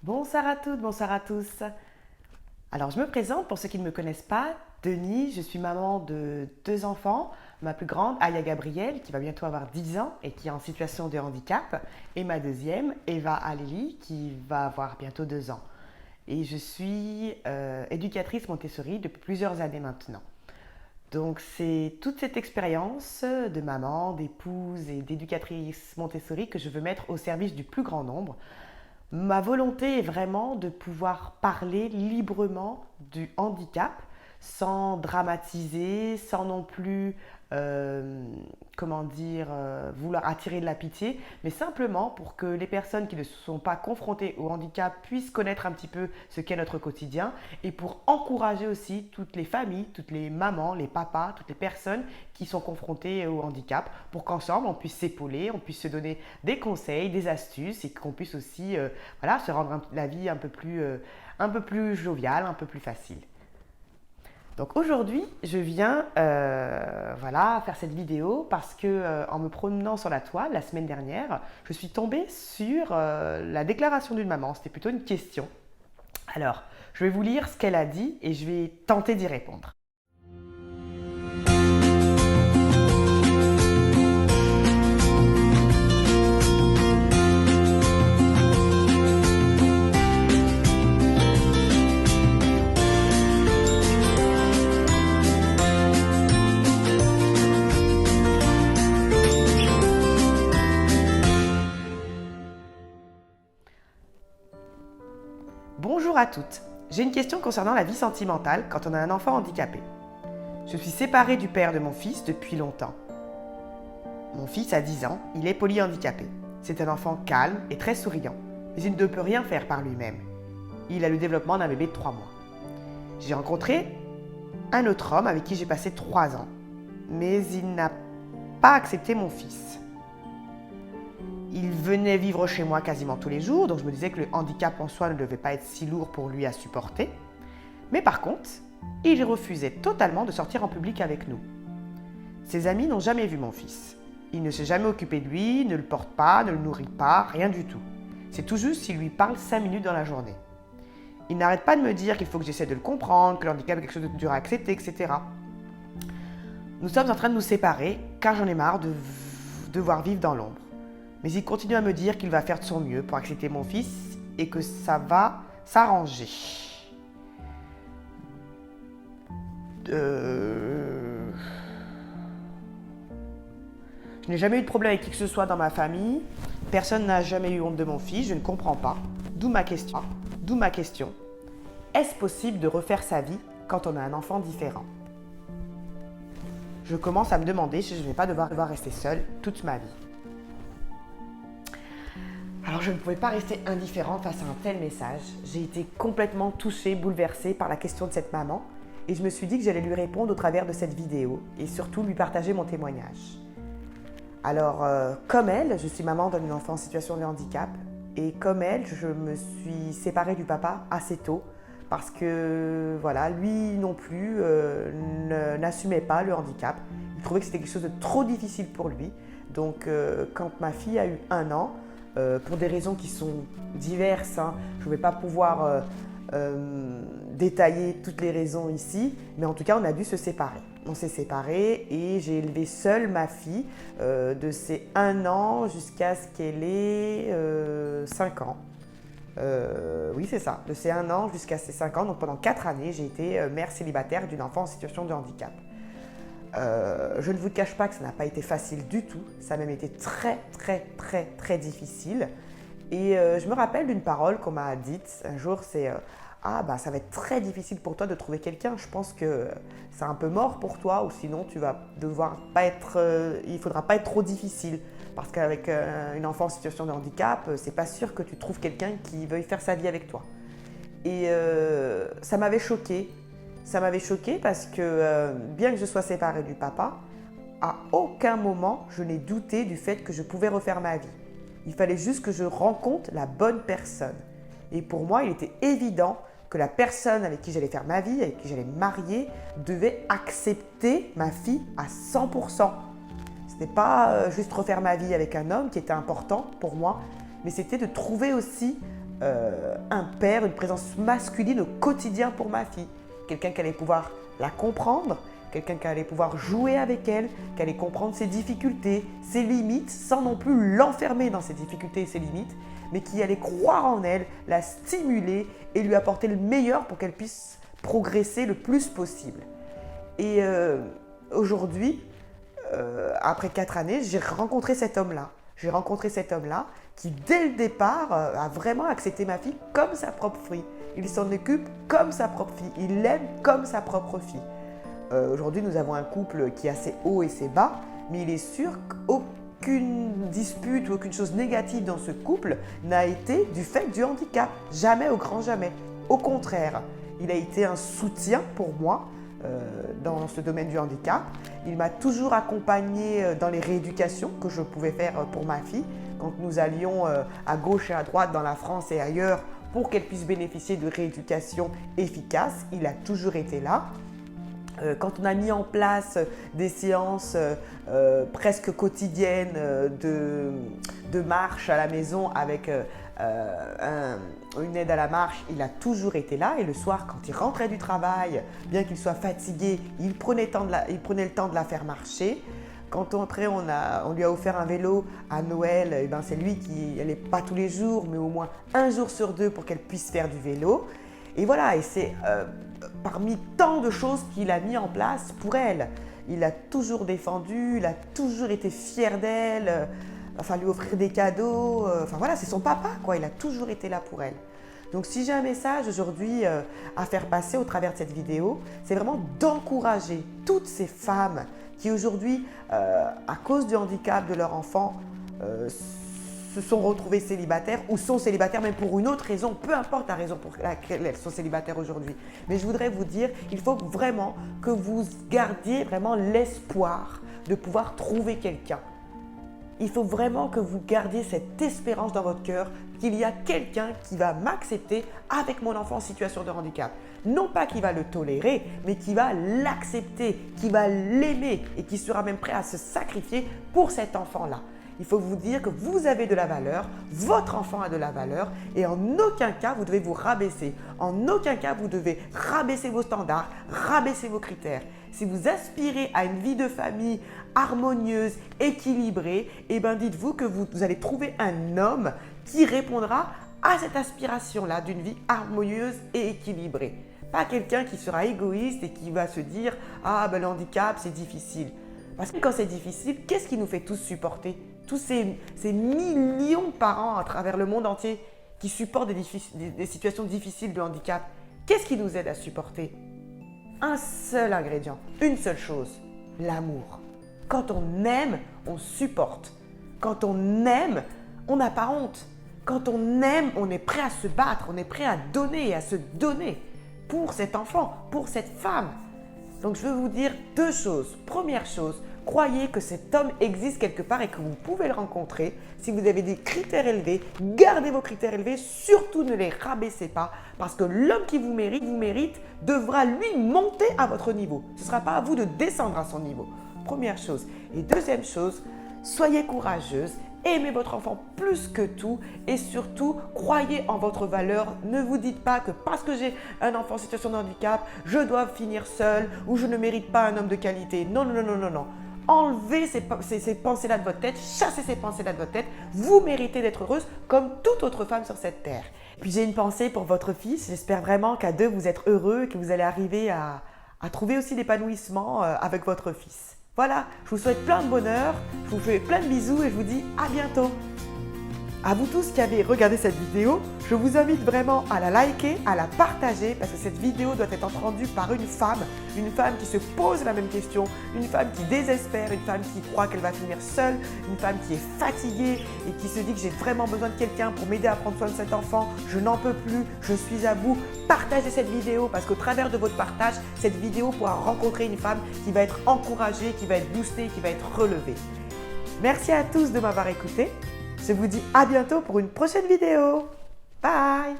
Bonsoir à toutes, bonsoir à tous. Alors, je me présente pour ceux qui ne me connaissent pas. Denis, je suis maman de deux enfants. Ma plus grande, Aya Gabrielle, qui va bientôt avoir 10 ans et qui est en situation de handicap. Et ma deuxième, Eva Alélie, qui va avoir bientôt 2 ans. Et je suis éducatrice Montessori depuis plusieurs années maintenant. Donc, c'est toute cette expérience de maman, d'épouse et d'éducatrice Montessori que je veux mettre au service du plus grand nombre. Ma volonté est vraiment de pouvoir parler librement du handicap sans dramatiser, sans non plus, vouloir attirer de la pitié, mais simplement pour que les personnes qui ne sont pas confrontées au handicap puissent connaître un petit peu ce qu'est notre quotidien et pour encourager aussi toutes les familles, toutes les mamans, les papas, toutes les personnes qui sont confrontées au handicap pour qu'ensemble on puisse s'épauler, on puisse se donner des conseils, des astuces et qu'on puisse aussi se rendre la vie un peu plus joviale, un peu plus facile. Donc aujourd'hui, je viens faire cette vidéo parce que en me promenant sur la toile la semaine dernière, je suis tombée sur la déclaration d'une maman. C'était plutôt une question. Alors, je vais vous lire ce qu'elle a dit et je vais tenter d'y répondre. Bonjour à toutes. J'ai une question concernant la vie sentimentale quand on a un enfant handicapé. Je suis séparée du père de mon fils depuis longtemps. Mon fils a 10 ans, il est polyhandicapé. C'est un enfant calme et très souriant, mais il ne peut rien faire par lui-même. Il a le développement d'un bébé de 3 mois. J'ai rencontré un autre homme avec qui j'ai passé 3 ans, mais il n'a pas accepté mon fils. Il venait vivre chez moi quasiment tous les jours, donc je me disais que le handicap en soi ne devait pas être si lourd pour lui à supporter. Mais par contre, il refusait totalement de sortir en public avec nous. Ses amis n'ont jamais vu mon fils. Il ne s'est jamais occupé de lui, ne le porte pas, ne le nourrit pas, rien du tout. C'est tout juste s'il lui parle 5 minutes dans la journée. Il n'arrête pas de me dire qu'il faut que j'essaie de le comprendre, que le handicap est quelque chose de dur à accepter, etc. Nous sommes en train de nous séparer car j'en ai marre de devoir vivre dans l'ombre. Mais il continue à me dire qu'il va faire de son mieux pour accepter mon fils et que ça va s'arranger. Je n'ai jamais eu de problème avec qui que ce soit dans ma famille. Personne n'a jamais eu honte de mon fils, je ne comprends pas. D'où ma question. Est-ce possible de refaire sa vie quand on a un enfant différent? Je commence à me demander si je ne vais pas devoir rester seule toute ma vie. Alors je ne pouvais pas rester indifférente face à un tel message. J'ai été complètement touchée, bouleversée par la question de cette maman et je me suis dit que j'allais lui répondre au travers de cette vidéo et surtout lui partager mon témoignage. Alors comme elle, je suis maman d'un enfant en situation de handicap et comme elle, je me suis séparée du papa assez tôt parce que lui non plus n'assumait pas le handicap. Il trouvait que c'était quelque chose de trop difficile pour lui. Donc quand ma fille a eu 1 an, pour des raisons qui sont diverses, je ne vais pas pouvoir détailler toutes les raisons ici, mais en tout cas on a dû se séparer. On s'est séparés et j'ai élevé seule ma fille de ses 1 an jusqu'à ce qu'elle ait 5 ans. Oui c'est ça, de ses 1 an jusqu'à ses 5 ans, donc pendant 4 années j'ai été mère célibataire d'une enfant en situation de handicap. Je ne vous cache pas que ça n'a pas été facile du tout, ça a même été très difficile. Et je me rappelle d'une parole qu'on m'a dite un jour, c'est ah bah ça va être très difficile pour toi de trouver quelqu'un, je pense que c'est un peu mort pour toi ou sinon tu vas devoir pas être, il faudra pas être trop difficile. Parce qu'avec une enfant en situation de handicap, c'est pas sûr que tu trouves quelqu'un qui veuille faire sa vie avec toi. Et ça m'avait choquée. Ça m'avait choquée parce que bien que je sois séparée du papa, à aucun moment je n'ai douté du fait que je pouvais refaire ma vie. Il fallait juste que je rencontre la bonne personne. Et pour moi, il était évident que la personne avec qui j'allais faire ma vie, avec qui j'allais me marier, devait accepter ma fille à 100%. Ce n'était pas juste refaire ma vie avec un homme qui était important pour moi, mais c'était de trouver aussi un père, une présence masculine au quotidien pour ma fille. Quelqu'un qui allait pouvoir la comprendre, quelqu'un qui allait pouvoir jouer avec elle, qui allait comprendre ses difficultés, ses limites, sans non plus l'enfermer dans ses difficultés et ses limites, mais qui allait croire en elle, la stimuler et lui apporter le meilleur pour qu'elle puisse progresser le plus possible. Et aujourd'hui, après 4 années, j'ai rencontré cet homme-là. J'ai rencontré cet homme-là qui, dès le départ, a vraiment accepté ma fille comme sa propre fille. Il s'en occupe comme sa propre fille. Il l'aime comme sa propre fille. Aujourd'hui, nous avons un couple qui a ses hauts et ses bas, mais il est sûr qu'aucune dispute ou aucune chose négative dans ce couple n'a été du fait du handicap. Jamais, au grand jamais. Au contraire, il a été un soutien pour moi dans ce domaine du handicap. Il m'a toujours accompagnée dans les rééducations que je pouvais faire pour ma fille. Quand nous allions à gauche et à droite dans la France et ailleurs pour qu'elle puisse bénéficier de rééducation efficace, il a toujours été là. Quand on a mis en place des séances presque quotidiennes de marche à la maison avec une aide à la marche, il a toujours été là. Et le soir, quand il rentrait du travail, bien qu'il soit fatigué, il prenait le temps de la faire marcher. Quand après on lui a offert un vélo à Noël, et ben c'est lui qui n'allait pas tous les jours, mais au moins un jour sur 2 pour qu'elle puisse faire du vélo. Et voilà, et c'est parmi tant de choses qu'il a mis en place pour elle. Il a toujours défendu, il a toujours été fier d'elle, lui offrir des cadeaux. Voilà, c'est son papa, quoi. Il a toujours été là pour elle. Donc si j'ai un message aujourd'hui à faire passer au travers de cette vidéo, c'est vraiment d'encourager toutes ces femmes qui aujourd'hui, à cause du handicap de leur enfant, se sont retrouvées célibataires ou sont célibataires même pour une autre raison, peu importe la raison pour laquelle elles sont célibataires aujourd'hui. Mais je voudrais vous dire, il faut vraiment que vous gardiez vraiment l'espoir de pouvoir trouver quelqu'un. Il faut vraiment que vous gardiez cette espérance dans votre cœur qu'il y a quelqu'un qui va m'accepter avec mon enfant en situation de handicap. Non pas qui va le tolérer, mais qui va l'accepter, qui va l'aimer et qui sera même prêt à se sacrifier pour cet enfant-là. Il faut vous dire que vous avez de la valeur, votre enfant a de la valeur et en aucun cas vous devez vous rabaisser. En aucun cas vous devez rabaisser vos standards, rabaisser vos critères. Si vous aspirez à une vie de famille harmonieuse, équilibrée, eh bien dites-vous que vous allez trouver un homme qui répondra à cette aspiration-là d'une vie harmonieuse et équilibrée. Pas quelqu'un qui sera égoïste et qui va se dire « Ah ben le handicap c'est difficile ». Parce que quand c'est difficile, qu'est-ce qui nous fait tous supporter ? Tous ces millions de parents à travers le monde entier qui supportent des situations difficiles de handicap, qu'est-ce qui nous aide à supporter ? Un seul ingrédient, une seule chose, l'amour. Quand on aime, on supporte. Quand on aime, on n'a pas honte. Quand on aime, on est prêt à se battre, on est prêt à donner et à se donner pour cet enfant, pour cette femme. Donc je veux vous dire 2 choses. Première chose, croyez que cet homme existe quelque part et que vous pouvez le rencontrer. Si vous avez des critères élevés, gardez vos critères élevés, surtout ne les rabaissez pas parce que l'homme qui vous mérite devra lui monter à votre niveau. Ce ne sera pas à vous de descendre à son niveau. Première chose. Et deuxième chose, soyez courageuse. Aimez votre enfant plus que tout et surtout, croyez en votre valeur. Ne vous dites pas que parce que j'ai un enfant en situation de handicap, je dois finir seule ou je ne mérite pas un homme de qualité. Non, non, non, non, non, non. Enlevez ces pensées-là de votre tête, chassez ces pensées-là de votre tête. Vous méritez d'être heureuse comme toute autre femme sur cette terre. Puis j'ai une pensée pour votre fils. J'espère vraiment qu'à 2, vous êtes heureux et que vous allez arriver à trouver aussi l'épanouissement avec votre fils. Voilà, je vous souhaite plein de bonheur, je vous fais plein de bisous et je vous dis à bientôt. À vous tous qui avez regardé cette vidéo, je vous invite vraiment à la liker, à la partager parce que cette vidéo doit être entendue par une femme qui se pose la même question, une femme qui désespère, une femme qui croit qu'elle va finir seule, une femme qui est fatiguée et qui se dit que j'ai vraiment besoin de quelqu'un pour m'aider à prendre soin de cet enfant, je n'en peux plus, je suis à bout. Partagez cette vidéo parce qu'au travers de votre partage, cette vidéo pourra rencontrer une femme qui va être encouragée, qui va être boostée, qui va être relevée. Merci à tous de m'avoir écouté. Je vous dis à bientôt pour une prochaine vidéo. Bye!